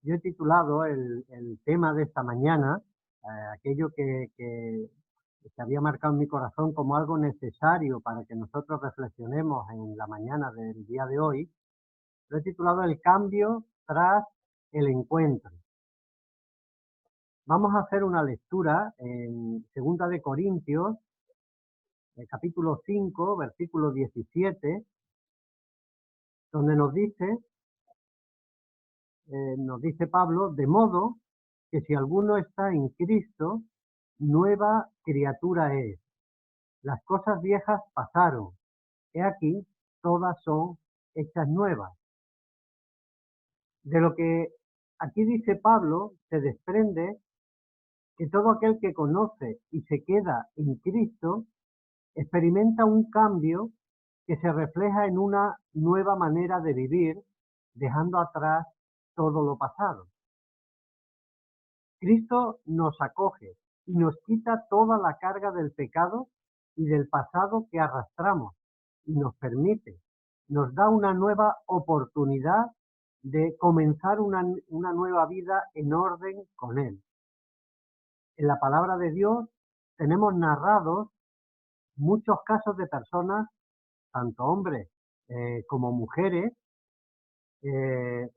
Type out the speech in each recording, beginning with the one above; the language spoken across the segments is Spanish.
Yo he titulado el tema de esta mañana, aquello que se había marcado en mi corazón como algo necesario para que nosotros reflexionemos en la mañana del día de hoy, lo he titulado El cambio tras el encuentro. Vamos a hacer una lectura en Segunda de Corintios, capítulo 5, versículo 17, donde nos dice Pablo, de modo que si alguno está en Cristo, nueva criatura es. Las cosas viejas pasaron. He aquí, todas son hechas nuevas. De lo que aquí dice Pablo, se desprende que todo aquel que conoce y se queda en Cristo, experimenta un cambio que se refleja en una nueva manera de vivir, dejando atrás todo lo pasado. Cristo nos acoge y nos quita toda la carga del pecado y del pasado que arrastramos y nos da una nueva oportunidad de comenzar una nueva vida en orden con Él. En la palabra de Dios tenemos narrados muchos casos de personas, tanto hombres como mujeres, eh,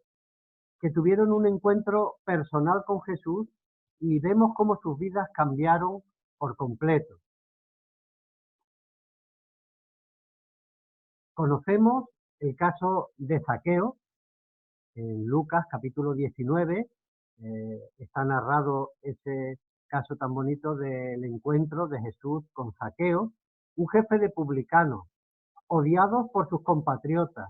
que tuvieron un encuentro personal con Jesús y vemos cómo sus vidas cambiaron por completo. Conocemos el caso de Zaqueo, en Lucas capítulo 19, está narrado ese caso tan bonito del encuentro de Jesús con Zaqueo, un jefe de publicanos, odiados por sus compatriotas,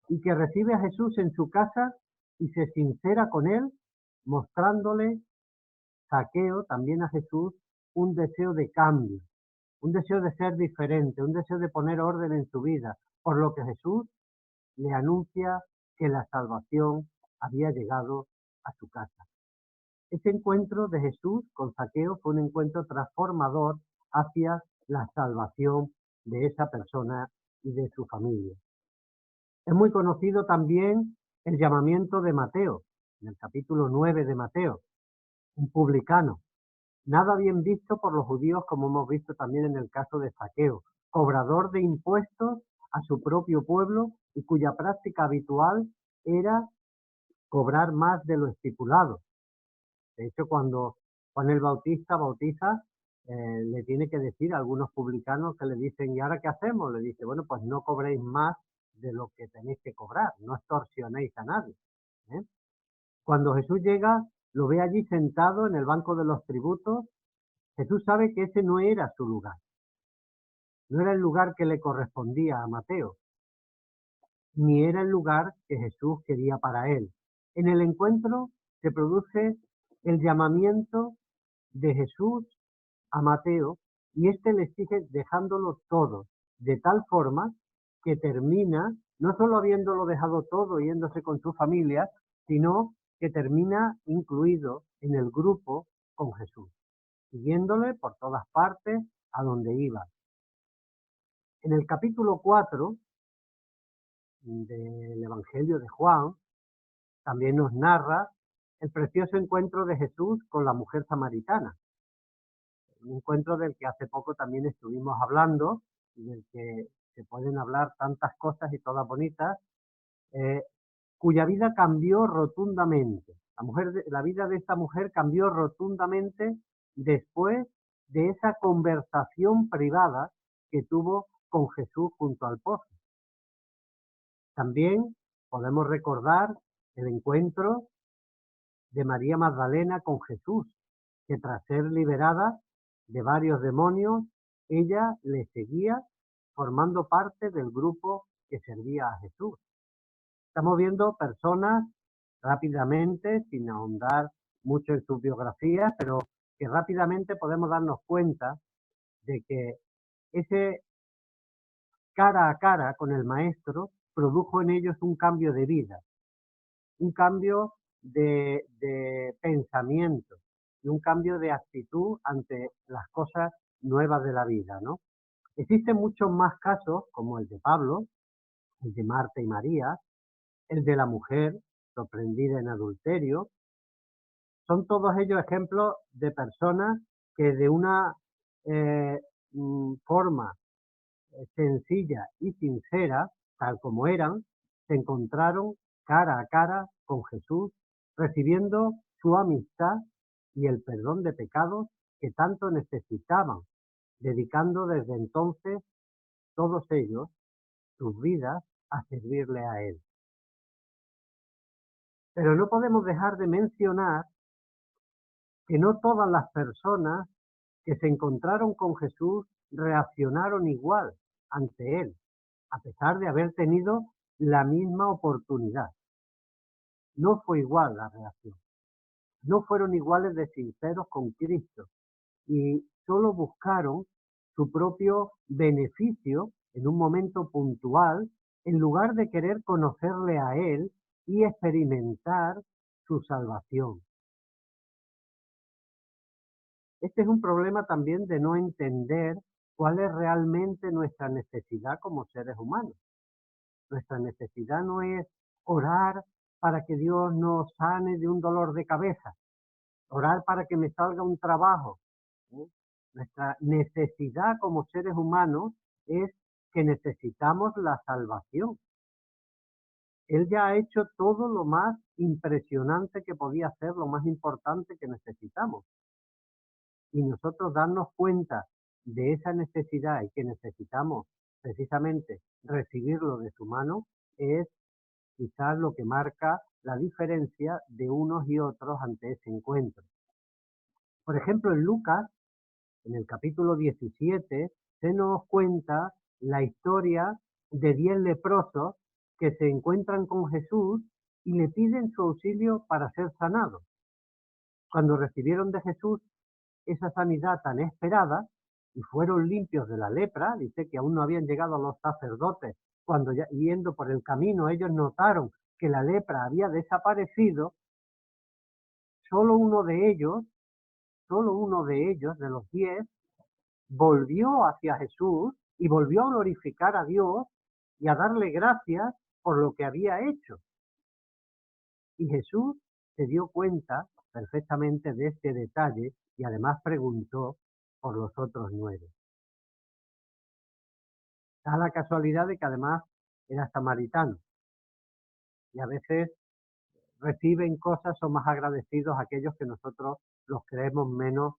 y que recibe a Jesús en su casa y se sincera con él, mostrándole Zaqueo también a Jesús un deseo de cambio, un deseo de ser diferente, un deseo de poner orden en su vida, por lo que Jesús le anuncia que la salvación había llegado a su casa. Este encuentro de Jesús con Zaqueo fue un encuentro transformador hacia la salvación de esa persona y de su familia. Es muy conocido también el llamamiento de Mateo, en el capítulo 9 de Mateo, un publicano, nada bien visto por los judíos, como hemos visto también en el caso de Zaqueo, cobrador de impuestos a su propio pueblo y cuya práctica habitual era cobrar más de lo estipulado. De hecho, cuando Juan el Bautista bautiza, le tiene que decir a algunos publicanos que le dicen, ¿y ahora qué hacemos? Le dice, bueno, pues no cobréis más de lo que tenéis que cobrar, no extorsionéis a nadie. ¿eh? Cuando Jesús llega, lo ve allí sentado en el banco de los tributos. Jesús sabe que ese no era su lugar, no era el lugar que le correspondía a Mateo, ni era el lugar que Jesús quería para él. En el encuentro se produce el llamamiento de Jesús a Mateo y éste le sigue dejándolo todo, de tal forma que termina, no solo habiéndolo dejado todo yéndose con su familia, sino que termina incluido en el grupo con Jesús, siguiéndole por todas partes a donde iba. En el capítulo 4 del Evangelio de Juan, también nos narra el precioso encuentro de Jesús con la mujer samaritana, un encuentro del que hace poco también estuvimos hablando y del que se pueden hablar tantas cosas y todas bonitas, eh, cuya vida cambió rotundamente. La vida de esta mujer cambió rotundamente después de esa conversación privada que tuvo con Jesús junto al pozo. También podemos recordar el encuentro de María Magdalena con Jesús, que tras ser liberada de varios demonios, ella le seguía formando parte del grupo que servía a Jesús. Estamos viendo personas rápidamente, sin ahondar mucho en sus biografías, pero que rápidamente podemos darnos cuenta de que ese cara a cara con el maestro produjo en ellos un cambio de vida, un cambio de pensamiento y un cambio de actitud ante las cosas nuevas de la vida, ¿no? Existen muchos más casos, como el de Pablo, el de Marta y María, el de la mujer sorprendida en adulterio, Son todos ellos ejemplos de personas que de una forma sencilla y sincera, tal como eran, se encontraron cara a cara con Jesús, recibiendo su amistad y el perdón de pecados que tanto necesitaban, dedicando desde entonces todos ellos sus vidas a servirle a Él. Pero no podemos dejar de mencionar que no todas las personas que se encontraron con Jesús reaccionaron igual ante Él, a pesar de haber tenido la misma oportunidad. No fue igual la reacción. No fueron iguales de sinceros con Cristo y solo buscaron su propio beneficio en un momento puntual en lugar de querer conocerle a Él y experimentar su salvación. Este es un problema también de no entender cuál es realmente nuestra necesidad como seres humanos. Nuestra necesidad no es orar para que Dios nos sane de un dolor de cabeza, orar para que me salga un trabajo. ¿Sí? Nuestra necesidad como seres humanos es que necesitamos la salvación. Él ya ha hecho todo lo más impresionante que podía hacer, lo más importante que necesitamos. Y nosotros darnos cuenta de esa necesidad y que necesitamos precisamente recibirlo de su mano es quizás lo que marca la diferencia de unos y otros ante ese encuentro. Por ejemplo, en Lucas, en el capítulo 17, se nos cuenta la historia de 10 leprosos que se encuentran con Jesús y le piden su auxilio para ser sanados. Cuando recibieron de Jesús esa sanidad tan esperada y fueron limpios de la lepra, dice que aún no habían llegado los sacerdotes, cuando ya, yendo por el camino ellos notaron que la lepra había desaparecido, solo uno de ellos, de los 10, volvió hacia Jesús y volvió a glorificar a Dios y a darle gracias por lo que había hecho. Y Jesús se dio cuenta perfectamente de este detalle y además preguntó por los otros 9. Da la casualidad de que además era samaritano y a veces reciben cosas, son más agradecidos aquellos que nosotros los creemos menos,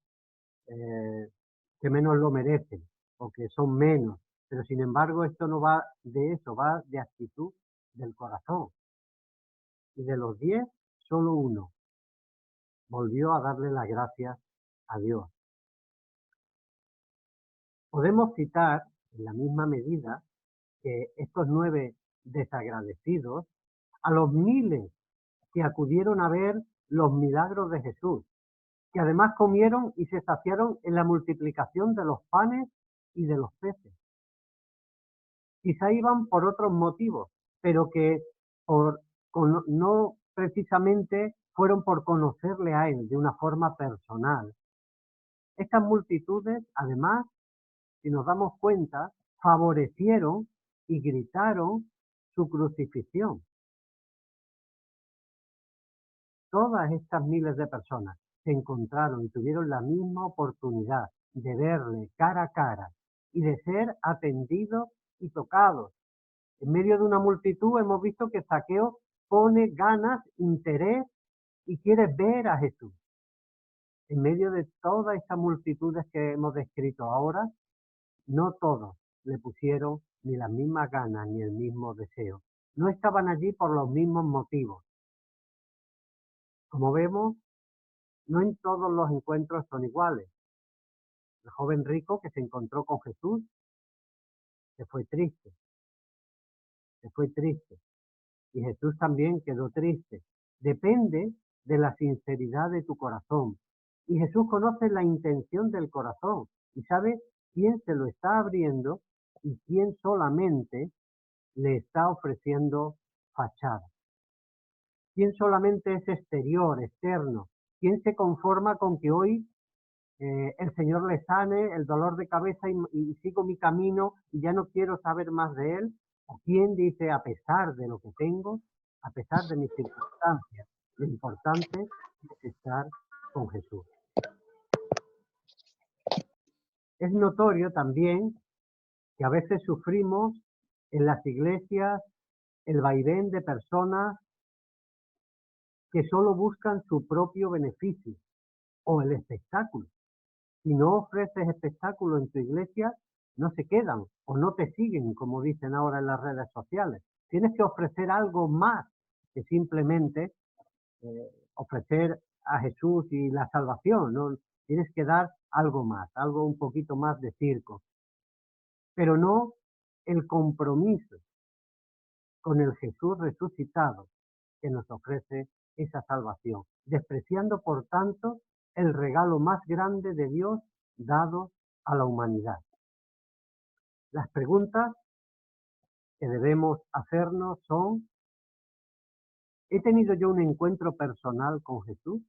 que menos lo merecen o que son menos. Pero sin embargo esto no va de eso, va de actitud del corazón. Y de los 10, solo uno volvió a darle las gracias a Dios. Podemos citar en la misma medida que estos 9 desagradecidos a los miles que acudieron a ver los milagros de Jesús, que además comieron y se saciaron en la multiplicación de los panes y de los peces. Quizá iban por otros motivos, pero que no precisamente fueron por conocerle a Él de una forma personal. Estas multitudes, además, si nos damos cuenta, favorecieron y gritaron su crucifixión. Todas estas miles de personas se encontraron y tuvieron la misma oportunidad de verle cara a cara y de ser atendidos y tocados. En medio de una multitud hemos visto que Zaqueo pone ganas, interés y quiere ver a Jesús. En medio de todas estas multitudes que hemos descrito ahora, no todos le pusieron ni las mismas ganas ni el mismo deseo. No estaban allí por los mismos motivos. Como vemos, no en todos los encuentros son iguales. El joven rico que se encontró con Jesús se fue triste. Y Jesús también quedó triste. Depende de la sinceridad de tu corazón. Y Jesús conoce la intención del corazón y sabe quién se lo está abriendo y quién solamente le está ofreciendo fachada. Quién solamente es exterior, externo. Quién se conforma con que hoy el Señor le sane el dolor de cabeza y sigo mi camino y ya no quiero saber más de Él. ¿O quién dice, a pesar de lo que tengo, a pesar de mis circunstancias, lo importante es estar con Jesús. Es notorio también que a veces sufrimos en las iglesias el vaivén de personas que solo buscan su propio beneficio o el espectáculo. Si no ofreces espectáculo en tu iglesia, no se quedan o no te siguen, como dicen ahora en las redes sociales. Tienes que ofrecer algo más que simplemente ofrecer a Jesús y la salvación, ¿no? Tienes que dar algo más, algo un poquito más de circo, pero no el compromiso con el Jesús resucitado que nos ofrece esa salvación, despreciando por tanto el regalo más grande de Dios dado a la humanidad. Las preguntas que debemos hacernos son: ¿he tenido yo un encuentro personal con Jesús?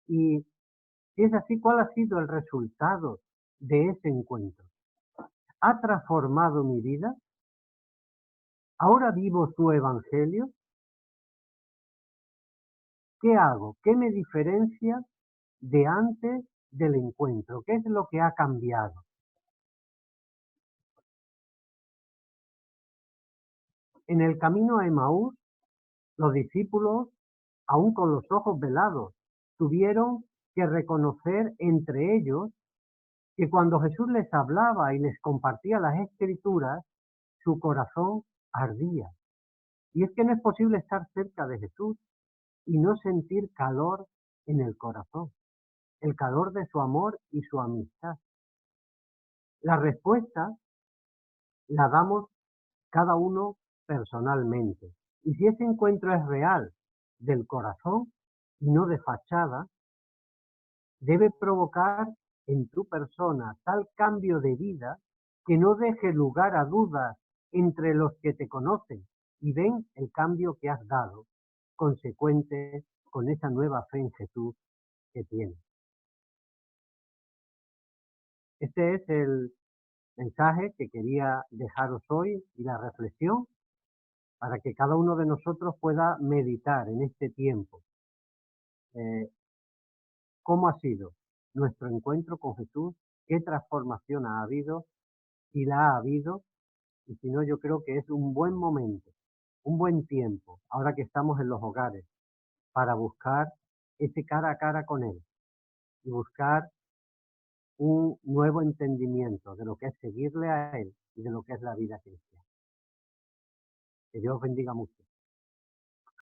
Y si es así, ¿cuál ha sido el resultado de ese encuentro? ¿Ha transformado mi vida? ¿Ahora vivo su evangelio? ¿Qué hago? ¿Qué me diferencia de antes del encuentro? ¿Qué es lo que ha cambiado? En el camino a Emaús, los discípulos, aún con los ojos velados, tuvieron que reconocer entre ellos que cuando Jesús les hablaba y les compartía las escrituras, su corazón ardía. Y es que no es posible estar cerca de Jesús y no sentir calor en el corazón, el calor de su amor y su amistad. La respuesta la damos cada uno personalmente. Y si ese encuentro es real, del corazón y no de fachada, debe provocar en tu persona tal cambio de vida que no deje lugar a dudas entre los que te conocen y ven el cambio que has dado, consecuente con esa nueva fe en Jesús que tienes. Este es el mensaje que quería dejaros hoy y la reflexión para que cada uno de nosotros pueda meditar en este tiempo. ¿Cómo ha sido nuestro encuentro con Jesús? ¿Qué transformación ha habido? Si la ha habido, y si no, yo creo que es un buen momento, un buen tiempo, ahora que estamos en los hogares, para buscar ese cara a cara con Él y buscar un nuevo entendimiento de lo que es seguirle a Él y de lo que es la vida cristiana. Que Dios bendiga mucho.